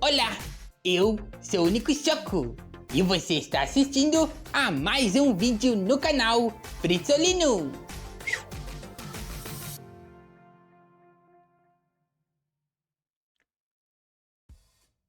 Olá, eu sou o Nico Choco e você está assistindo a mais um vídeo no canal Fritzolino.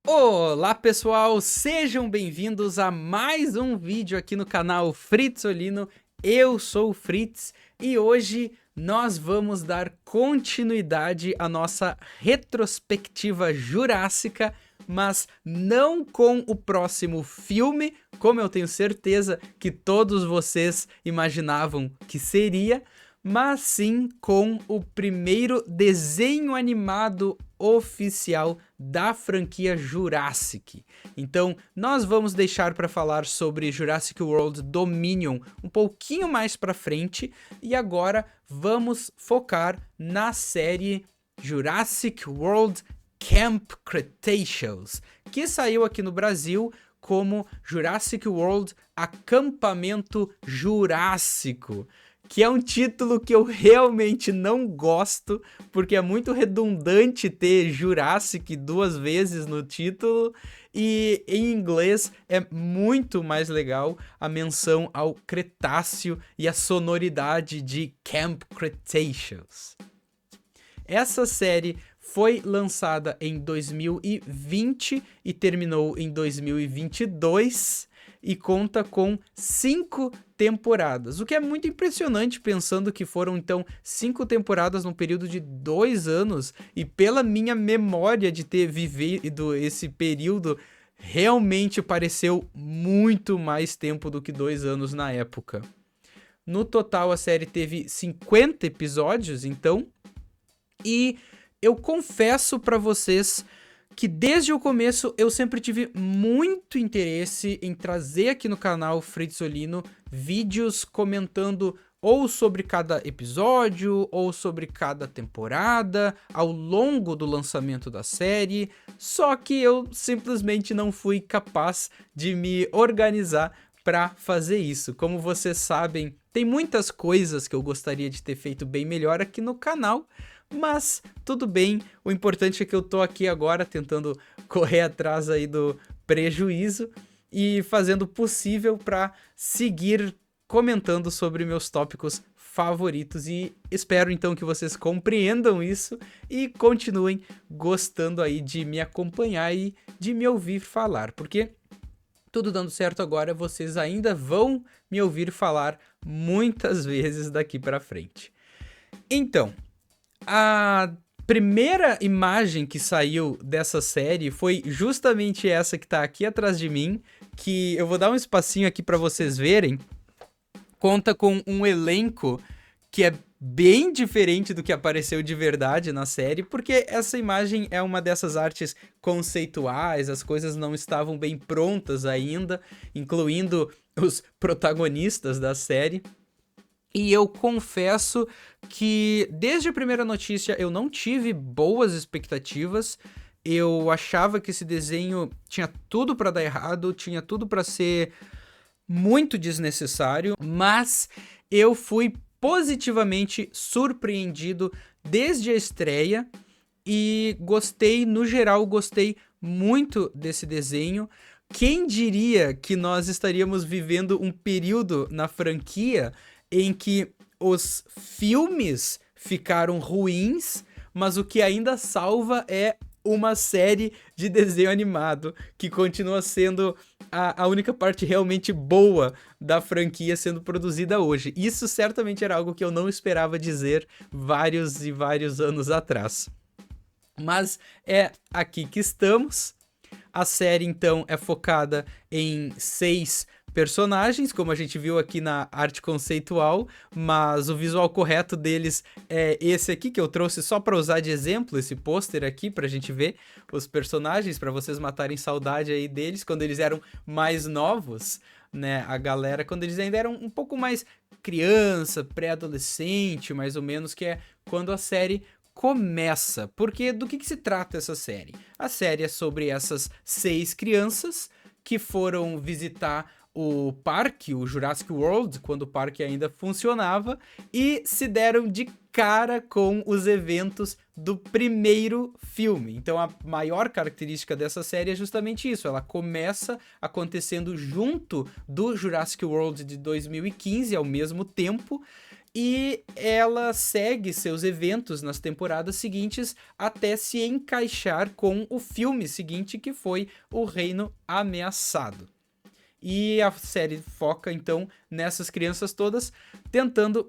Olá pessoal, sejam bem-vindos a mais um vídeo aqui no canal Fritzolino. Eu sou o Fritz e hoje nós vamos dar continuidade à nossa retrospectiva jurássica, mas não com o próximo filme, como eu tenho certeza que todos vocês imaginavam que seria, mas sim com o primeiro desenho animado oficial da franquia Jurassic. Então, nós vamos deixar para falar sobre Jurassic World Dominion um pouquinho mais para frente e agora vamos focar na série Jurassic World Camp Cretaceous, que saiu aqui no Brasil como Jurassic World Acampamento Jurássico, que é um título que eu realmente não gosto, porque é muito redundante ter Jurassic duas vezes no título, e em inglês é muito mais legal a menção ao Cretáceo e a sonoridade de Camp Cretaceous. Essa série foi lançada em 2020 e terminou em 2022 e conta com 5 temporadas, o que é muito impressionante pensando que foram então 5 temporadas num período de 2 anos e pela minha memória de ter vivido esse período, realmente pareceu muito mais tempo do que 2 anos na época. No total a série teve 50 episódios então, e eu confesso pra vocês que desde o começo eu sempre tive muito interesse em trazer aqui no canal Fritzolino vídeos comentando ou sobre cada episódio ou sobre cada temporada ao longo do lançamento da série, só que eu simplesmente não fui capaz de me organizar para fazer isso. Como vocês sabem, tem muitas coisas que eu gostaria de ter feito bem melhor aqui no canal, mas tudo bem, o importante é que eu tô aqui agora tentando correr atrás aí do prejuízo e fazendo o possível para seguir comentando sobre meus tópicos favoritos e espero então que vocês compreendam isso e continuem gostando aí de me acompanhar e de me ouvir falar, porque tudo dando certo agora, vocês ainda vão me ouvir falar muitas vezes daqui para frente. Então, a primeira imagem que saiu dessa série foi justamente essa que tá aqui atrás de mim, que eu vou dar um espacinho aqui para vocês verem. Conta com um elenco que é bem diferente do que apareceu de verdade na série, porque essa imagem é uma dessas artes conceituais, as coisas não estavam bem prontas ainda, incluindo os protagonistas da série. E eu confesso que desde a primeira notícia eu não tive boas expectativas. Eu achava que esse desenho tinha tudo pra dar errado, tinha tudo pra ser muito desnecessário, mas eu fui positivamente surpreendido desde a estreia e gostei, no geral, gostei muito desse desenho. Quem diria que nós estaríamos vivendo um período na franquia em que os filmes ficaram ruins, mas o que ainda salva é uma série de desenho animado, que continua sendo a única parte realmente boa da franquia sendo produzida hoje. Isso certamente era algo que eu não esperava dizer vários e vários anos atrás. Mas é aqui que estamos. A série, então, é focada em 6 personagens, como a gente viu aqui na arte conceitual, mas o visual correto deles é esse aqui, que eu trouxe só para usar de exemplo, esse pôster aqui, pra gente ver os personagens, para vocês matarem saudade aí deles, quando eles eram mais novos, né, a galera, quando eles ainda eram um pouco mais criança, pré-adolescente, mais ou menos, que é quando a série começa. Porque do que se trata essa série? A série é sobre essas 6 crianças que foram visitar o parque, o Jurassic World, quando o parque ainda funcionava, e se deram de cara com os eventos do primeiro filme. Então a maior característica dessa série é justamente isso, ela começa acontecendo junto do Jurassic World de 2015, ao mesmo tempo, e ela segue seus eventos nas temporadas seguintes até se encaixar com o filme seguinte, que foi O Reino Ameaçado. E a série foca, então, nessas crianças todas tentando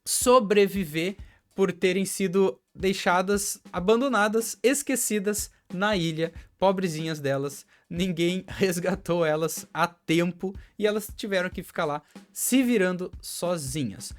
sobreviver por terem sido deixadas, abandonadas, esquecidas na ilha, pobrezinhas delas. Ninguém resgatou elas a tempo e elas tiveram que ficar lá se virando sozinhas.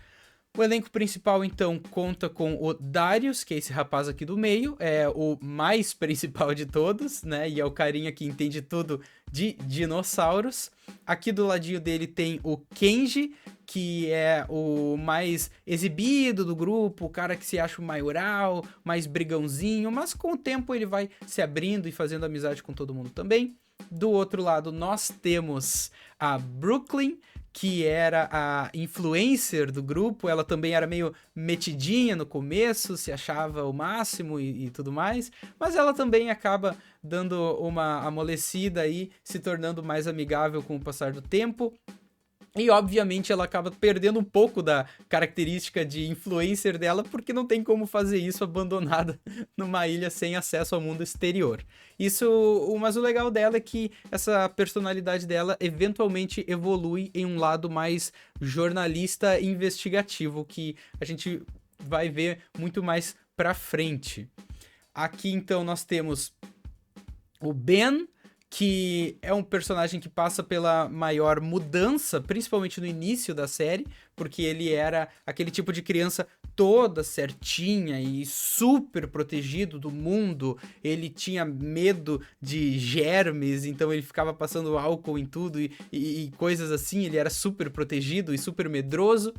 O elenco principal, então, conta com o Darius, que é esse rapaz aqui do meio, é o mais principal de todos, né? E é o carinha que entende tudo de dinossauros. Aqui do ladinho dele tem o Kenji, que é o mais exibido do grupo, o cara que se acha o maioral, mais brigãozinho, mas com o tempo ele vai se abrindo e fazendo amizade com todo mundo também. Do outro lado, nós temos a Brooklyn, que era a influencer do grupo. Ela também era meio metidinha no começo, se achava o máximo e tudo mais, mas ela também acaba dando uma amolecida aí, se tornando mais amigável com o passar do tempo. E, obviamente, ela acaba perdendo um pouco da característica de influencer dela, porque não tem como fazer isso abandonada numa ilha sem acesso ao mundo exterior. Mas o legal dela é que essa personalidade dela eventualmente evolui em um lado mais jornalista e investigativo, que a gente vai ver muito mais pra frente. Aqui, então, nós temos o Ben, que é um personagem que passa pela maior mudança, principalmente no início da série, porque ele era aquele tipo de criança toda certinha e super protegido do mundo. Ele tinha medo de germes, então ele ficava passando álcool em tudo e coisas assim. Ele era super protegido e super medroso.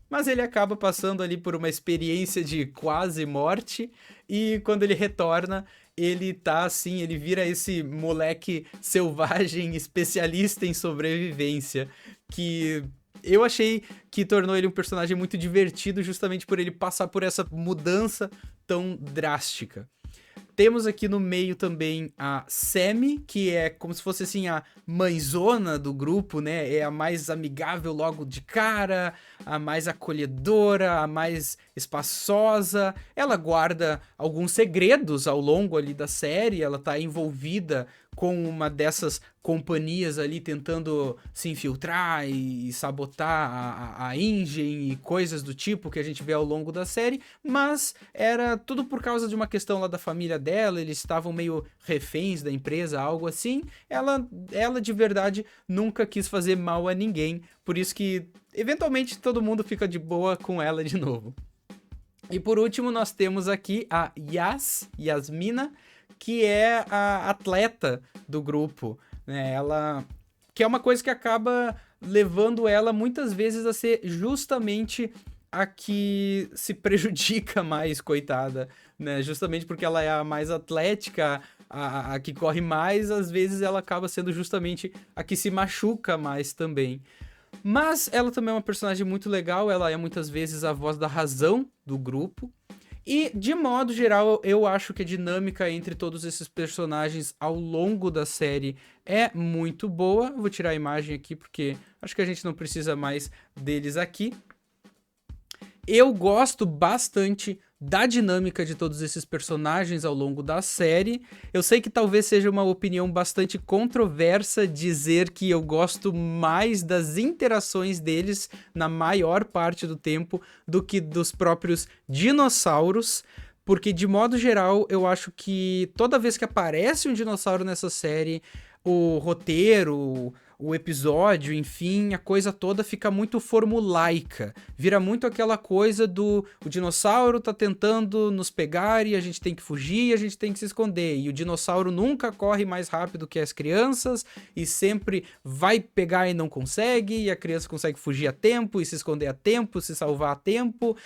Mas ele acaba passando ali por uma experiência de quase morte, e quando ele retorna, ele tá assim, ele vira esse moleque selvagem, especialista em sobrevivência, que eu achei que tornou ele um personagem muito divertido justamente por ele passar por essa mudança tão drástica. Temos aqui no meio também a Sammy, que é como se fosse assim a mãezona do grupo, né? É a mais amigável logo de cara, a mais acolhedora, a mais espaçosa. Ela guarda alguns segredos ao longo ali da série, ela tá envolvida com uma dessas companhias ali tentando se infiltrar e sabotar a engine e coisas do tipo que a gente vê ao longo da série, mas era tudo por causa de uma questão lá da família dela, eles estavam meio reféns da empresa, algo assim. Ela de verdade nunca quis fazer mal a ninguém, por isso que eventualmente todo mundo fica de boa com ela de novo. E por último nós temos aqui a Yasmina, que é a atleta do grupo, né? Ela, que é uma coisa que acaba levando ela muitas vezes a ser justamente a que se prejudica mais, coitada, né? Justamente porque ela é a mais atlética, a que corre mais, às vezes ela acaba sendo justamente a que se machuca mais também. Mas ela também é uma personagem muito legal, ela é muitas vezes a voz da razão do grupo. E, de modo geral, eu acho que a dinâmica entre todos esses personagens ao longo da série é muito boa. Vou tirar a imagem aqui porque acho que a gente não precisa mais deles aqui. Eu gosto bastante da dinâmica de todos esses personagens ao longo da série. Eu sei que talvez seja uma opinião bastante controversa dizer que eu gosto mais das interações deles na maior parte do tempo do que dos próprios dinossauros, porque de modo geral eu acho que toda vez que aparece um dinossauro nessa série, o roteiro, o episódio, enfim, a coisa toda fica muito formulaica. Vira muito aquela coisa do o dinossauro tá tentando nos pegar e a gente tem que fugir e a gente tem que se esconder. E o dinossauro nunca corre mais rápido que as crianças e sempre vai pegar e não consegue, e a criança consegue fugir a tempo e se esconder a tempo, se salvar a tempo.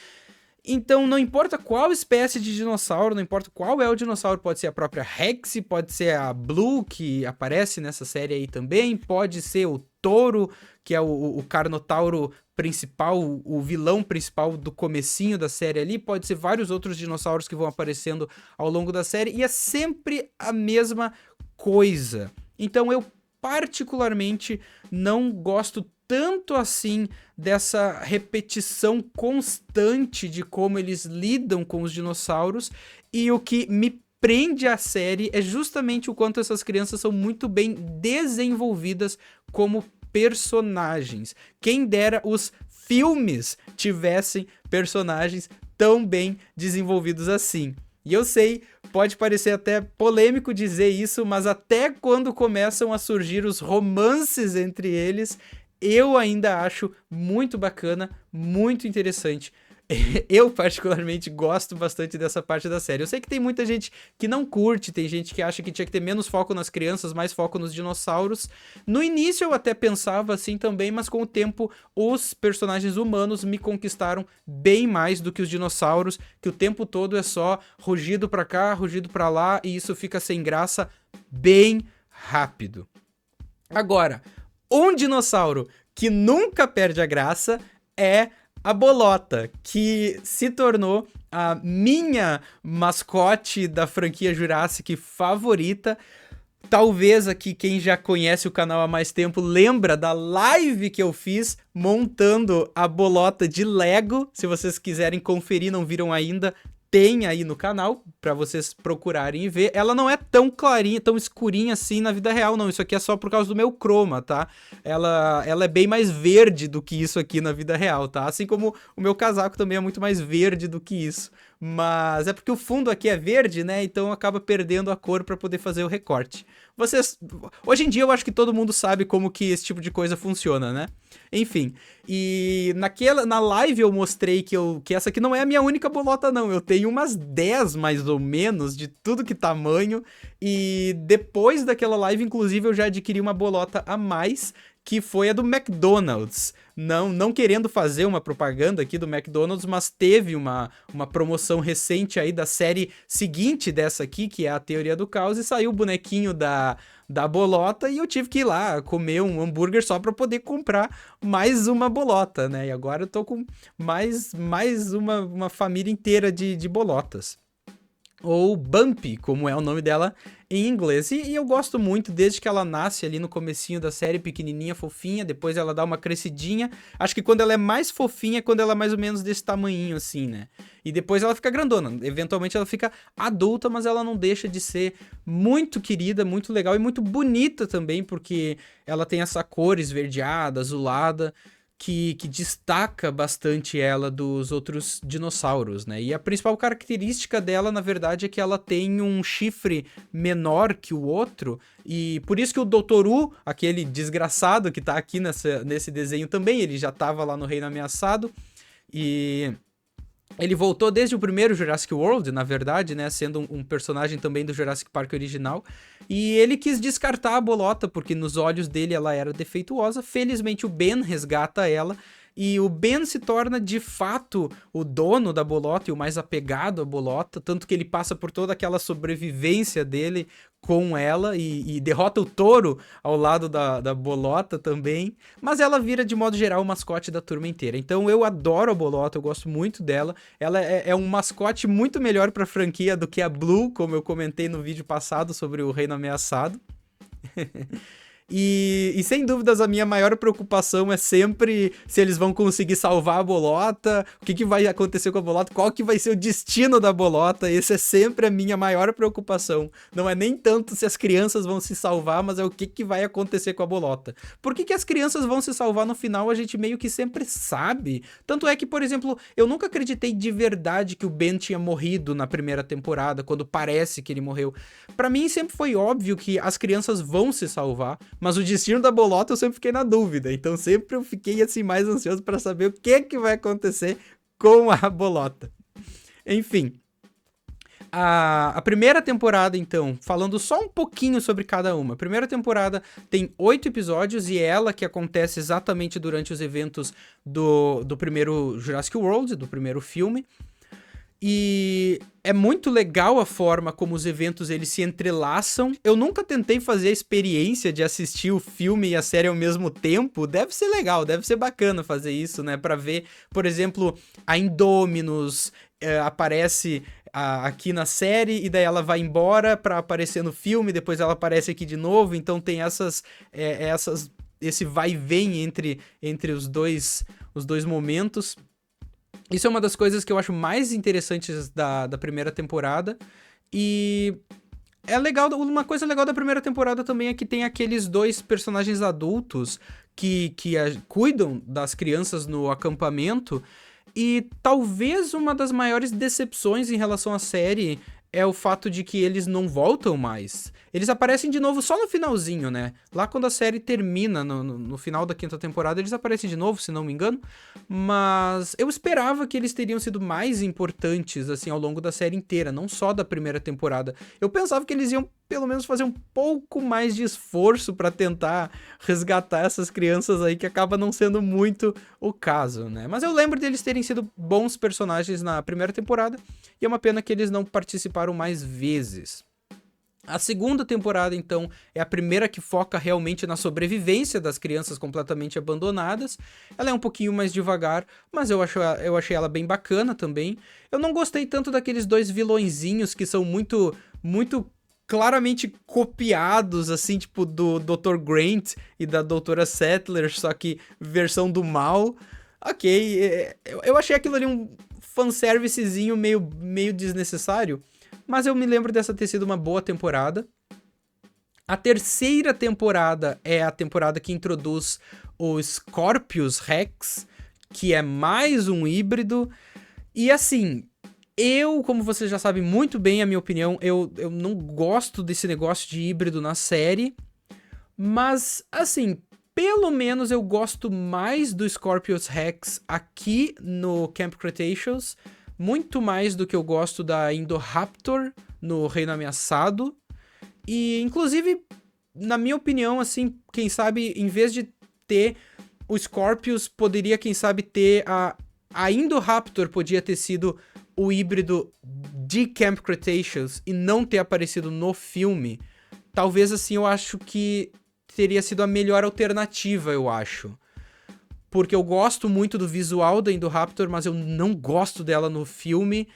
Então, não importa qual espécie de dinossauro, não importa qual é o dinossauro, pode ser a própria Rex, pode ser a Blue, que aparece nessa série aí também, pode ser o touro, que é o Carnotauro principal, o vilão principal do comecinho da série ali, pode ser vários outros dinossauros que vão aparecendo ao longo da série, e é sempre a mesma coisa. Então eu particularmente não gosto tanto assim dessa repetição constante de como eles lidam com os dinossauros, e o que me prende a série é justamente o quanto essas crianças são muito bem desenvolvidas como personagens. Quem dera os filmes tivessem personagens tão bem desenvolvidos assim. E eu sei, pode parecer até polêmico dizer isso, mas até quando começam a surgir os romances entre eles, eu ainda acho muito bacana, muito interessante. Eu particularmente gosto bastante dessa parte da série. Eu sei que tem muita gente que não curte, tem gente que acha que tinha que ter menos foco nas crianças, mais foco nos dinossauros. No início eu até pensava assim também, mas com o tempo os personagens humanos me conquistaram bem mais do que os dinossauros, que o tempo todo é só rugido pra cá, rugido pra lá, e isso fica sem graça bem rápido. Agora, um dinossauro que nunca perde a graça é a Bolota, que se tornou a minha mascote da franquia Jurassic favorita. Talvez aqui quem já conhece o canal há mais tempo lembra da live que eu fiz montando a Bolota de Lego. Se vocês quiserem conferir, não viram ainda, tem aí no canal pra vocês procurarem e ver. Ela não é tão clarinha, tão escurinha assim na vida real, não. Isso aqui é só por causa do meu chroma, tá? Ela é bem mais verde do que isso aqui na vida real, tá? Assim como o meu casaco também é muito mais verde do que isso. Mas é porque o fundo aqui é verde, né? Então acaba perdendo a cor pra poder fazer o recorte. Hoje em dia eu acho que todo mundo sabe como que esse tipo de coisa funciona, né? Enfim, e na live eu mostrei que essa aqui não é a minha única bolota, não. Eu tenho umas 10 mais ou menos, de tudo que tamanho. E depois daquela live, inclusive, eu já adquiri uma bolota a mais, que foi a do McDonald's. Não querendo fazer uma propaganda aqui do McDonald's, mas teve uma promoção recente aí da série seguinte dessa aqui, que é a Teoria do Caos, e saiu o bonequinho da bolota, e eu tive que ir lá comer um hambúrguer só pra poder comprar mais uma bolota, né? E agora eu tô com mais uma família inteira de bolotas. Ou Bumpy, como é o nome dela em inglês. E eu gosto muito, desde que ela nasce ali no comecinho da série, pequenininha, fofinha, depois ela dá uma crescidinha. Acho que quando ela é mais fofinha é quando ela é mais ou menos desse tamanhinho assim, né? E depois ela fica grandona. Eventualmente ela fica adulta, mas ela não deixa de ser muito querida, muito legal e muito bonita também, porque ela tem essa cor esverdeada, azulada, que destaca bastante ela dos outros dinossauros, né? E a principal característica dela, na verdade, é que ela tem um chifre menor que o outro, e por isso que o Dr. Wu, aquele desgraçado que tá aqui nesse desenho também, ele já tava lá no Reino Ameaçado, e ele voltou desde o primeiro Jurassic World, na verdade, né, sendo um personagem também do Jurassic Park original, e ele quis descartar a bolota, porque nos olhos dele ela era defeituosa. Felizmente o Ben resgata ela, e o Ben se torna de fato o dono da bolota e o mais apegado à bolota, tanto que ele passa por toda aquela sobrevivência dele com ela e derrota o touro ao lado da bolota também, mas ela vira de modo geral o mascote da turma inteira. Então eu adoro a bolota, eu gosto muito dela. Ela é um mascote muito melhor pra franquia do que a Blue, como eu comentei no vídeo passado sobre o Reino Ameaçado. E sem dúvidas a minha maior preocupação é sempre se eles vão conseguir salvar a bolota, o que vai acontecer com a bolota, qual que vai ser o destino da bolota. Esse é sempre a minha maior preocupação. Não é nem tanto se as crianças vão se salvar, mas é o que vai acontecer com a bolota. Por que as crianças vão se salvar no final, a gente meio que sempre sabe. Tanto é que, por exemplo, eu nunca acreditei de verdade que o Ben tinha morrido na primeira temporada, quando parece que ele morreu. Pra mim sempre foi óbvio que as crianças vão se salvar, mas o destino da bolota eu sempre fiquei na dúvida. Então sempre eu fiquei assim mais ansioso para saber o que vai acontecer com a bolota. Enfim, a primeira temporada, então, falando só um pouquinho sobre cada uma. A primeira temporada tem 8 episódios e é ela que acontece exatamente durante os eventos do primeiro Jurassic World, do primeiro filme. E é muito legal a forma como os eventos eles se entrelaçam. Eu nunca tentei fazer a experiência de assistir o filme e a série ao mesmo tempo. Deve ser legal, deve ser bacana fazer isso, né? Pra ver, por exemplo, a Indominus aparece aqui na série e daí ela vai embora pra aparecer no filme, depois ela aparece aqui de novo. Então tem esse vai e vem entre os dois momentos. Isso é uma das coisas que eu acho mais interessantes da primeira temporada. E é legal, uma coisa legal da primeira temporada também é que tem aqueles dois personagens adultos que cuidam das crianças no acampamento. E talvez uma das maiores decepções em relação à série é o fato de que eles não voltam mais. Eles aparecem de novo só no finalzinho, né? Lá quando a série termina, no final da 5ª temporada, eles aparecem de novo, se não me engano. Mas eu esperava que eles teriam sido mais importantes, assim, ao longo da série inteira, não só da primeira temporada. Eu pensava que eles iam, pelo menos, fazer um pouco mais de esforço pra tentar resgatar essas crianças aí, que acaba não sendo muito o caso, né? Mas eu lembro deles terem sido bons personagens na primeira temporada, e é uma pena que eles não participaram mais vezes. A segunda temporada, então, é a primeira que foca realmente na sobrevivência das crianças completamente abandonadas. Ela é um pouquinho mais devagar, mas eu achei ela bem bacana também. Eu não gostei tanto daqueles dois vilõezinhos que são muito claramente copiados, assim, tipo do Dr. Grant e da Doutora Sattler, só que versão do mal. Ok, eu achei aquilo ali um fanservicezinho meio desnecessário, mas eu me lembro dessa ter sido uma boa temporada. A terceira temporada é a temporada que introduz o Scorpius Rex, que é mais um híbrido. E assim, como você já sabe muito bem a minha opinião, eu não gosto desse negócio de híbrido na série. Mas, assim, pelo menos eu gosto mais do Scorpius Rex aqui no Camp Cretaceous, muito mais do que eu gosto da Indoraptor no Reino Ameaçado. E, inclusive, na minha opinião, assim, quem sabe, em vez de ter o Scorpius, poderia, quem sabe, ter a Indoraptor podia ter sido o híbrido de Camp Cretaceous e não ter aparecido no filme. Talvez, assim, eu acho que teria sido a melhor alternativa, eu acho. Porque eu gosto muito do visual da Indoraptor, mas eu não gosto dela no filme.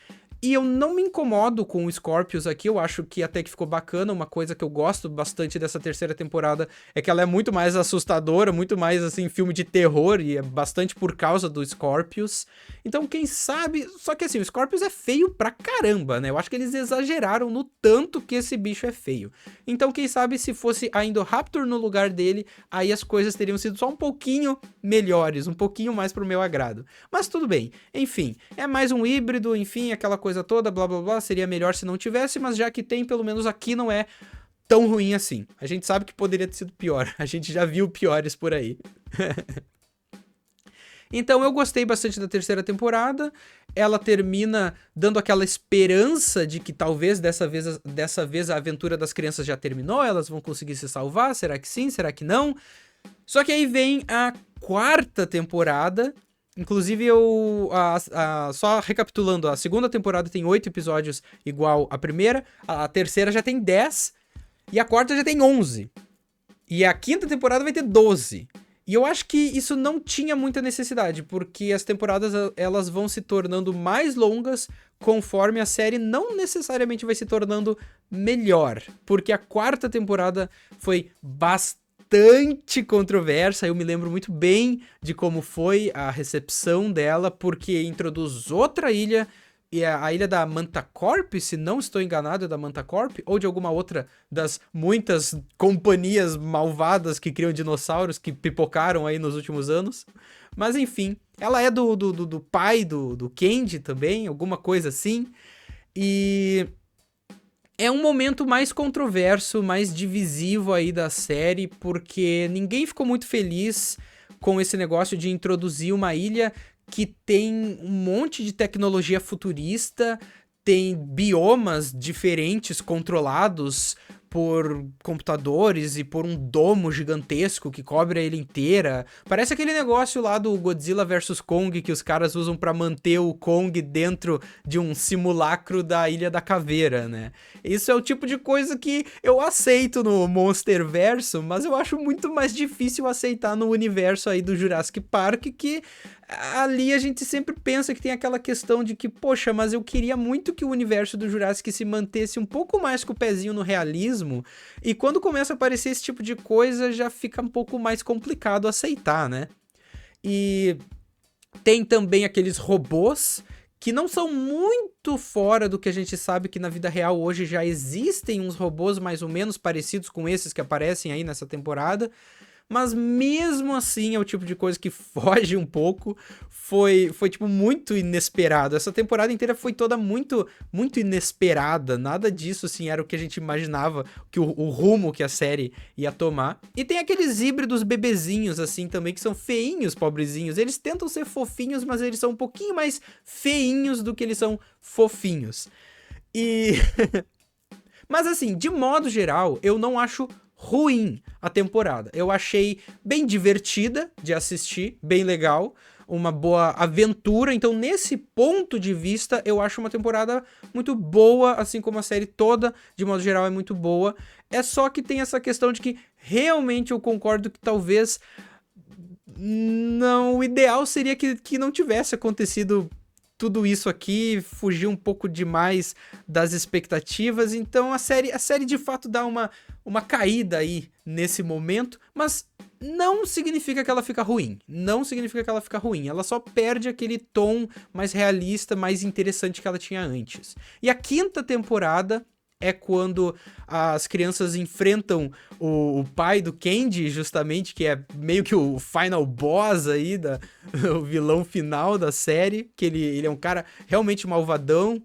E eu não me incomodo com o Scorpius aqui, eu acho que até que ficou bacana. Uma coisa que eu gosto bastante dessa terceira temporada é que ela é muito mais assustadora, muito mais, assim, filme de terror, e é bastante por causa do Scorpius. Então, quem sabe... Só que, assim, o Scorpius é feio pra caramba, né? Eu acho que eles exageraram no tanto que esse bicho é feio. Então, quem sabe se fosse a Indoraptor no lugar dele, aí as coisas teriam sido só um pouquinho melhores, um pouquinho mais pro meu agrado. Mas tudo bem. Enfim, é mais um híbrido, enfim, aquela coisa toda, blá blá blá, seria melhor se não tivesse, mas já que tem, pelo menos aqui não é tão ruim assim. A gente sabe que poderia ter sido pior, a gente já viu piores por aí. Então eu gostei bastante da terceira temporada, ela termina dando aquela esperança de que talvez dessa vez a aventura das crianças já terminou, elas vão conseguir se salvar, será que sim, será que não? Só que aí vem a quarta temporada. Inclusive, só recapitulando, a segunda temporada tem 8 episódios igual a primeira, a terceira já tem 10, e a quarta já tem 11. E a quinta temporada vai ter 12. E eu acho que isso não tinha muita necessidade, porque as temporadas elas vão se tornando mais longas conforme a série não necessariamente vai se tornando melhor. Porque a quarta temporada foi bastante controversa, eu me lembro muito bem de como foi a recepção dela, porque introduz outra ilha, e a ilha da Mantacorp, se não estou enganado, é da Mantacorp, ou de alguma outra das muitas companhias malvadas que criam dinossauros que pipocaram aí nos últimos anos. Mas enfim, ela é do pai do Kenji também, alguma coisa assim, e... é um momento mais controverso, mais divisivo aí da série, porque ninguém ficou muito feliz com esse negócio de introduzir uma ilha que tem um monte de tecnologia futurista, tem biomas diferentes controlados por computadores e por um domo gigantesco que cobre a ilha inteira. Parece aquele negócio lá do Godzilla vs Kong que os caras usam pra manter o Kong dentro de um simulacro da Ilha da Caveira, né? Isso é o tipo de coisa que eu aceito no Monsterverso, mas eu acho muito mais difícil aceitar no universo aí do Jurassic Park, que ali a gente sempre pensa que tem aquela questão de que, poxa, mas eu queria muito que o universo do Jurassic se mantesse um pouco mais com o pezinho no realismo, e quando começa a aparecer esse tipo de coisa, já fica um pouco mais complicado aceitar, né? E tem também aqueles robôs que não são muito fora do que a gente sabe que na vida real hoje já existem uns robôs mais ou menos parecidos com esses que aparecem aí nessa temporada. Mas mesmo assim é o tipo de coisa que foge um pouco, foi tipo muito inesperado. Essa temporada inteira foi toda muito inesperada, nada disso assim era o que a gente imaginava, que o rumo que a série ia tomar. E tem aqueles híbridos bebezinhos assim também, que são feinhos, pobrezinhos. Eles tentam ser fofinhos, mas eles são um pouquinho mais feinhos do que eles são fofinhos. E... Mas assim, de modo geral, eu não acho ruim a temporada. Eu achei bem divertida de assistir, bem legal, uma boa aventura. Então, nesse ponto de vista, eu acho uma temporada muito boa, assim como a série toda, de modo geral, é muito boa. É só que tem essa questão de que realmente eu concordo que talvez não, o ideal seria que não tivesse acontecido tudo isso aqui, fugir um pouco demais das expectativas, então a série de fato dá uma caída aí nesse momento, mas não significa que ela fica ruim, ela só perde aquele tom mais realista, mais interessante que ela tinha antes. E a quinta temporada é quando as crianças enfrentam o pai do Candy, justamente, que é meio que o final boss aí, o vilão final da série, que ele é um cara realmente malvadão,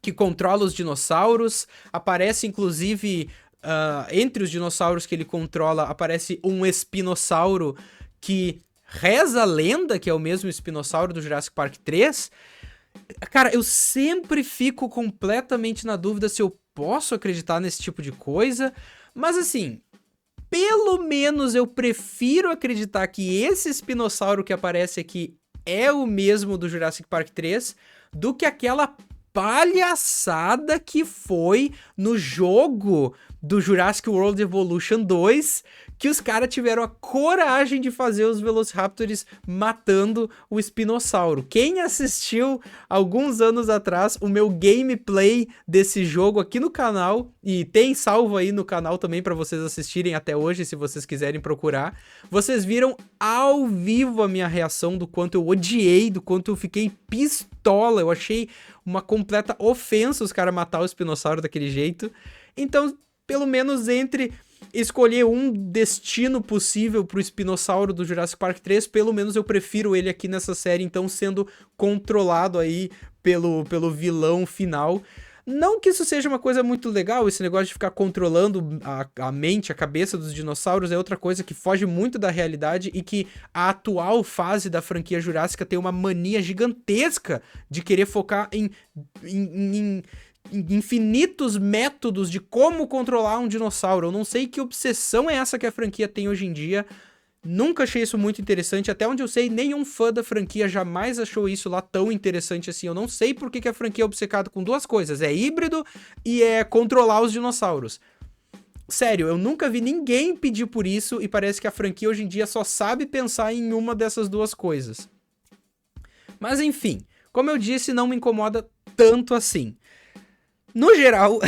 que controla os dinossauros, aparece inclusive, entre os dinossauros que ele controla, aparece um espinossauro que reza a lenda, que é o mesmo espinossauro do Jurassic Park 3. Cara, eu sempre fico completamente na dúvida se eu posso acreditar nesse tipo de coisa, mas assim, pelo menos eu prefiro acreditar que esse espinossauro que aparece aqui é o mesmo do Jurassic Park 3 do que aquela palhaçada que foi no jogo do Jurassic World Evolution 2, que os caras tiveram a coragem de fazer os Velociraptors matando o espinossauro. Quem assistiu alguns anos atrás o meu gameplay desse jogo aqui no canal, e tem salvo aí no canal também para vocês assistirem até hoje, se vocês quiserem procurar, vocês viram ao vivo a minha reação do quanto eu odiei, do quanto eu fiquei pistola. Eu achei uma completa ofensa os caras matar o espinossauro daquele jeito. Então, pelo menos entre escolher um destino possível pro espinossauro do Jurassic Park 3, pelo menos eu prefiro ele aqui nessa série, então sendo controlado aí pelo vilão final. Não que isso seja uma coisa muito legal, esse negócio de ficar controlando a mente, a cabeça dos dinossauros é outra coisa que foge muito da realidade e que a atual fase da franquia Jurássica tem uma mania gigantesca de querer focar em infinitos métodos de como controlar um dinossauro. Eu não sei que obsessão é essa que a franquia tem hoje em dia. Nunca achei isso muito interessante. Até onde eu sei, nenhum fã da franquia jamais achou isso lá tão interessante assim. Eu não sei por que a franquia é obcecada com duas coisas. É híbrido e é controlar os dinossauros. Sério, eu nunca vi ninguém pedir por isso e parece que a franquia hoje em dia só sabe pensar em uma dessas duas coisas. Mas enfim, como eu disse, não me incomoda tanto assim. No geral,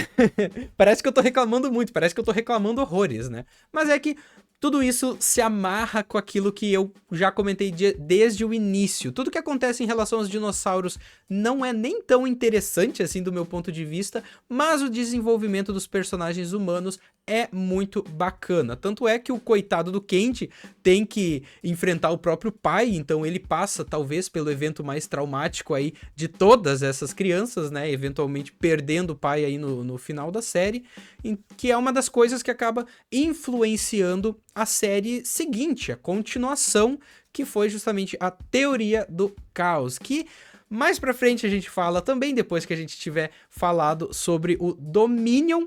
parece que eu tô reclamando muito, parece que eu tô reclamando horrores, né? Mas é que tudo isso se amarra com aquilo que eu já comentei desde o início. Tudo que acontece em relação aos dinossauros não é nem tão interessante assim do meu ponto de vista, mas o desenvolvimento dos personagens humanos é muito bacana. Tanto é que o coitado do Kent tem que enfrentar o próprio pai, então ele passa talvez pelo evento mais traumático aí de todas essas crianças, né? Eventualmente perdendo o pai aí no final da série, que é uma das coisas que acaba influenciando a série seguinte, a continuação, que foi justamente a Teoria do Caos, que mais pra frente a gente fala também, depois que a gente tiver falado sobre o Dominion.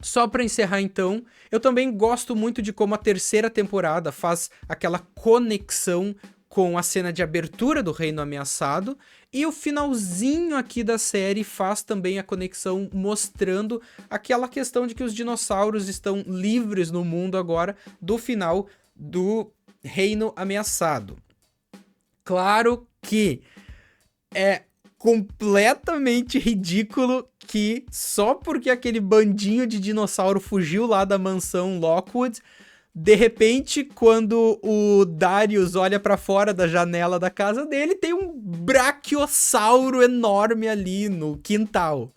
Só pra encerrar então, eu também gosto muito de como a terceira temporada faz aquela conexão com a cena de abertura do Reino Ameaçado, e o finalzinho aqui da série faz também a conexão mostrando aquela questão de que os dinossauros estão livres no mundo agora do final do Reino Ameaçado. Claro que é completamente ridículo que só porque aquele bandinho de dinossauro fugiu lá da mansão Lockwood, de repente, quando o Darius olha pra fora da janela da casa dele, tem um braquiossauro enorme ali no quintal.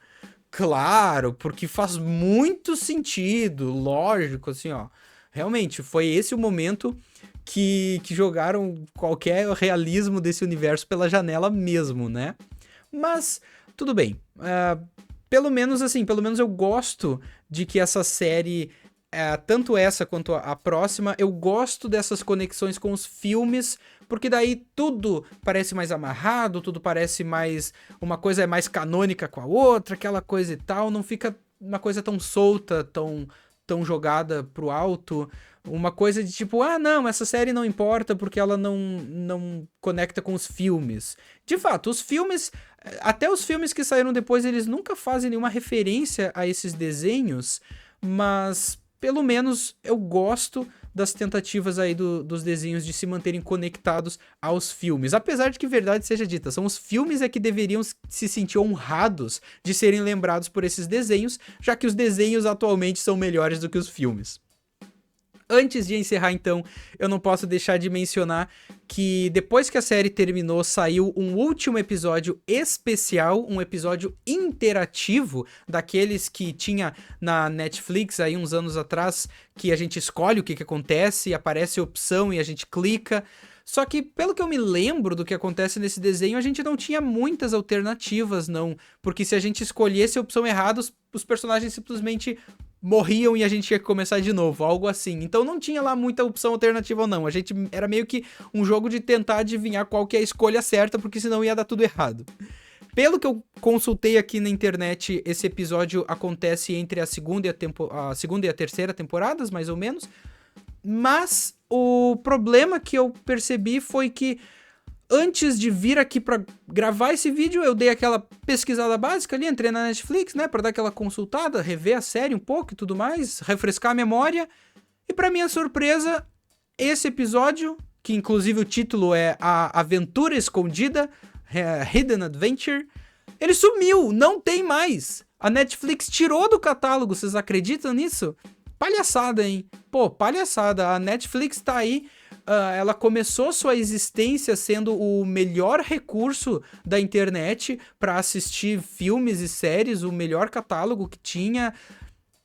Claro, porque faz muito sentido, lógico, assim, ó. Realmente, foi esse o momento que jogaram qualquer realismo desse universo pela janela mesmo, né? Mas, tudo bem. Pelo menos eu gosto de que essa série, tanto essa quanto a próxima, eu gosto dessas conexões com os filmes, porque daí tudo parece mais amarrado, tudo parece mais... Uma coisa é mais canônica com a outra, aquela coisa e tal, não fica uma coisa tão solta, tão jogada pro alto. Uma coisa de tipo, não, essa série não importa porque ela não conecta com os filmes. De fato, os filmes, até os filmes que saíram depois, eles nunca fazem nenhuma referência a esses desenhos, mas pelo menos eu gosto das tentativas aí dos desenhos de se manterem conectados aos filmes. Apesar de que, verdade seja dita, são os filmes que deveriam se sentir honrados de serem lembrados por esses desenhos, já que os desenhos atualmente são melhores do que os filmes. Antes de encerrar, então, eu não posso deixar de mencionar que depois que a série terminou, saiu um último episódio especial, um episódio interativo, daqueles que tinha na Netflix aí uns anos atrás, que a gente escolhe o que acontece, aparece a opção e a gente clica. Só que, pelo que eu me lembro do que acontece nesse desenho, a gente não tinha muitas alternativas, não. Porque se a gente escolhesse a opção errada, os personagens simplesmente morriam e a gente tinha que começar de novo, algo assim. Então não tinha lá muita opção alternativa não, a gente era meio que um jogo de tentar adivinhar qual que é a escolha certa, porque senão ia dar tudo errado. Pelo que eu consultei aqui na internet, esse episódio acontece entre a segunda e a terceira temporadas, mais ou menos, mas o problema que eu percebi foi que antes de vir aqui pra gravar esse vídeo, eu dei aquela pesquisada básica ali, entrei na Netflix, né, pra dar aquela consultada, rever a série um pouco e tudo mais, refrescar a memória. E pra minha surpresa, esse episódio, que inclusive o título é A Aventura Escondida, Hidden Adventure, ele sumiu, não tem mais. A Netflix tirou do catálogo, vocês acreditam nisso? Palhaçada, hein? Pô, palhaçada, a Netflix tá aí... ela começou sua existência sendo o melhor recurso da internet para assistir filmes e séries, o melhor catálogo que tinha.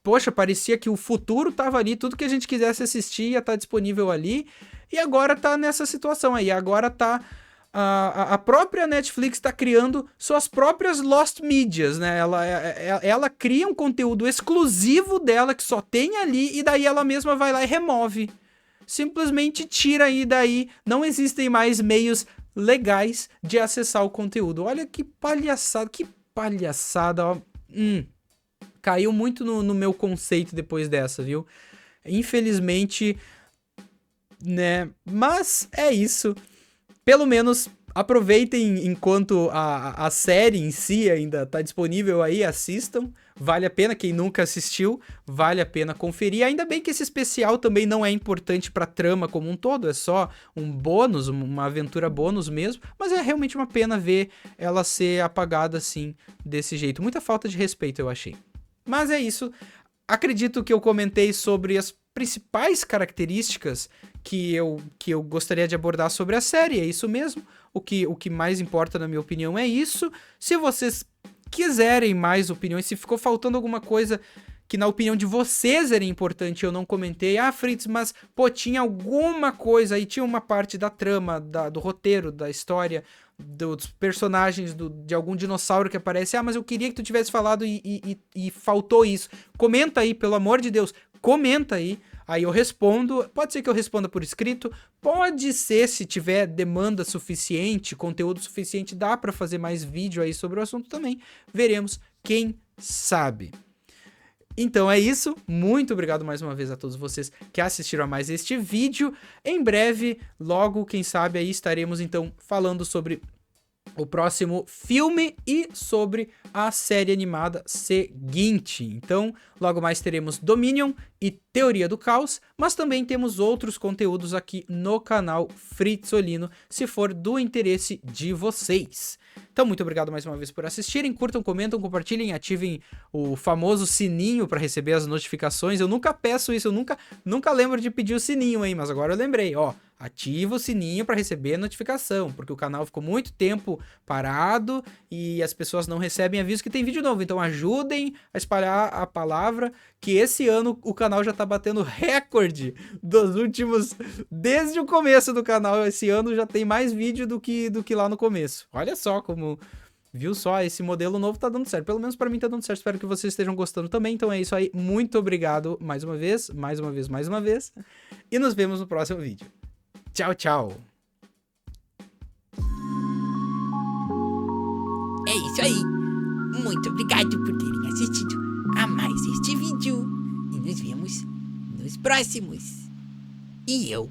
Poxa, parecia que o futuro tava ali, tudo que a gente quisesse assistir ia estar disponível ali, e agora tá nessa situação aí, agora tá... A própria Netflix está criando suas próprias Lost Medias, né? Ela cria um conteúdo exclusivo dela que só tem ali, e daí ela mesma vai lá e remove. Simplesmente tira aí daí, não existem mais meios legais de acessar o conteúdo. Olha que palhaçada, ó. Caiu muito no meu conceito depois dessa, viu? Infelizmente, né? Mas é isso. Pelo menos aproveitem enquanto a série em si ainda tá disponível aí, assistam. Vale a pena, quem nunca assistiu, vale a pena conferir. Ainda bem que esse especial também não é importante pra trama como um todo, é só um bônus, uma aventura bônus mesmo, mas é realmente uma pena ver ela ser apagada assim, desse jeito. Muita falta de respeito, eu achei. Mas é isso. Acredito que eu comentei sobre as principais características que eu gostaria de abordar sobre a série, é isso mesmo. O que mais importa, na minha opinião, é isso. Se vocês quiserem mais opiniões, se ficou faltando alguma coisa que na opinião de vocês era importante, eu não comentei, Fritz, mas, pô, tinha alguma coisa aí, tinha uma parte da trama, do roteiro, da história, dos personagens, de algum dinossauro que aparece, mas eu queria que tu tivesse falado e faltou isso. Comenta aí, pelo amor de Deus, comenta aí. Aí eu respondo, pode ser que eu responda por escrito, pode ser, se tiver demanda suficiente, conteúdo suficiente, dá pra fazer mais vídeo aí sobre o assunto também, veremos, quem sabe. Então é isso, muito obrigado mais uma vez a todos vocês que assistiram a mais este vídeo. Em breve, logo, quem sabe aí estaremos então falando sobre o próximo filme e sobre a série animada seguinte. Então, logo mais teremos Dominion e Teoria do Caos, mas também temos outros conteúdos aqui no canal Fritzolino, se for do interesse de vocês. Então, muito obrigado mais uma vez por assistirem, curtam, comentam, compartilhem, ativem o famoso sininho para receber as notificações. Eu nunca peço isso, eu nunca lembro de pedir o sininho, hein, mas agora eu lembrei, ó. Ativa o sininho para receber a notificação, porque o canal ficou muito tempo parado e as pessoas não recebem aviso que tem vídeo novo. Então ajudem a espalhar a palavra que esse ano o canal já tá batendo recorde dos últimos... Desde o começo do canal, esse ano já tem mais vídeo do que lá no começo. Olha só como... Viu só? Esse modelo novo tá dando certo. Pelo menos pra mim tá dando certo. Espero que vocês estejam gostando também. Então é isso aí. Muito obrigado mais uma vez. Mais uma vez. E nos vemos no próximo vídeo. Tchau, tchau. É isso aí. Muito obrigado por terem assistido a mais este vídeo. E nos vemos nos próximos. E eu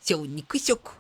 sou o Nico Choco.